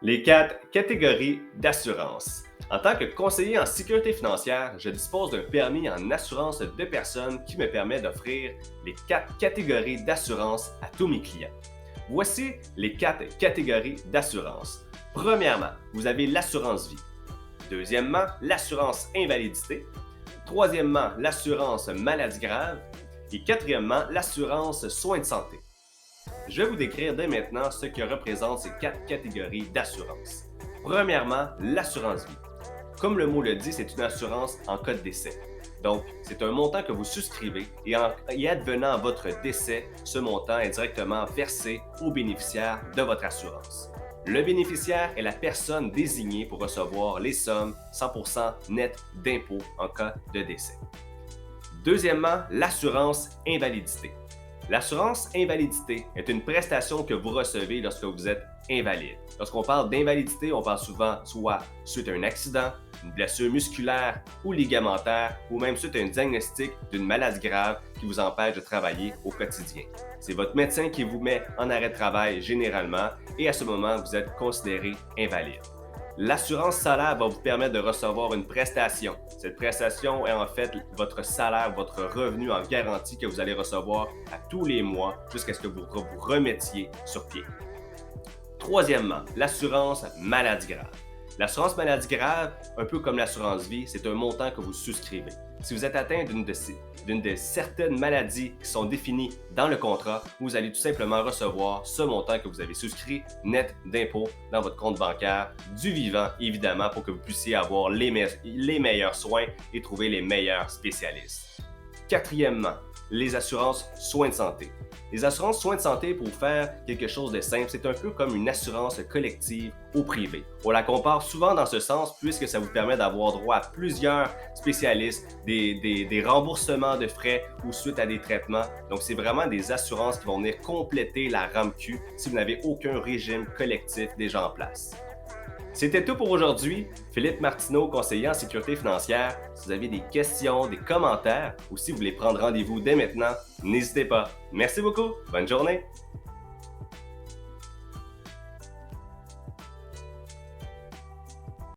Les quatre catégories d'assurance. En tant que conseiller en sécurité financière, je dispose d'un permis en assurance de personnes qui me permet d'offrir les quatre catégories d'assurance à tous mes clients. Voici les quatre catégories d'assurance. Premièrement, vous avez l'assurance vie. Deuxièmement, l'assurance invalidité. Troisièmement, l'assurance maladie grave. Et quatrièmement, l'assurance soins de santé. Je vais vous décrire dès maintenant ce que représentent ces quatre catégories d'assurance. Premièrement, l'assurance vie. Comme le mot le dit, c'est une assurance en cas de décès. Donc, c'est un montant que vous souscrivez et advenant votre décès, ce montant est directement versé au bénéficiaire de votre assurance. Le bénéficiaire est la personne désignée pour recevoir les sommes 100% net d'impôts en cas de décès. Deuxièmement, l'assurance invalidité. L'assurance invalidité est une prestation que vous recevez lorsque vous êtes invalide. Lorsqu'on parle d'invalidité, on parle souvent soit suite à un accident, une blessure musculaire ou ligamentaire, ou même suite à un diagnostic d'une maladie grave qui vous empêche de travailler au quotidien. C'est votre médecin qui vous met en arrêt de travail généralement et à ce moment, vous êtes considéré invalide. L'assurance salaire va vous permettre de recevoir une prestation. Cette prestation est en fait votre salaire, votre revenu en garantie que vous allez recevoir à tous les mois jusqu'à ce que vous vous remettiez sur pied. Troisièmement, l'assurance maladie grave. L'assurance maladie grave, un peu comme l'assurance vie, c'est un montant que vous souscrivez. Si vous êtes atteint d'une de certaines maladies qui sont définies dans le contrat, vous allez tout simplement recevoir ce montant que vous avez souscrit net d'impôts dans votre compte bancaire du vivant, évidemment, pour que vous puissiez avoir les meilleurs soins et trouver les meilleurs spécialistes. Quatrièmement, les assurances soins de santé. Les assurances soins de santé, pour faire quelque chose de simple, c'est un peu comme une assurance collective au privé. On la compare souvent dans ce sens puisque ça vous permet d'avoir droit à plusieurs spécialistes, des remboursements de frais ou suite à des traitements. Donc, c'est vraiment des assurances qui vont venir compléter la RAMQ si vous n'avez aucun régime collectif déjà en place. C'était tout pour aujourd'hui. Philippe Martineau, conseiller en sécurité financière. Si vous avez des questions, des commentaires ou si vous voulez prendre rendez-vous dès maintenant, n'hésitez pas. Merci beaucoup. Bonne journée.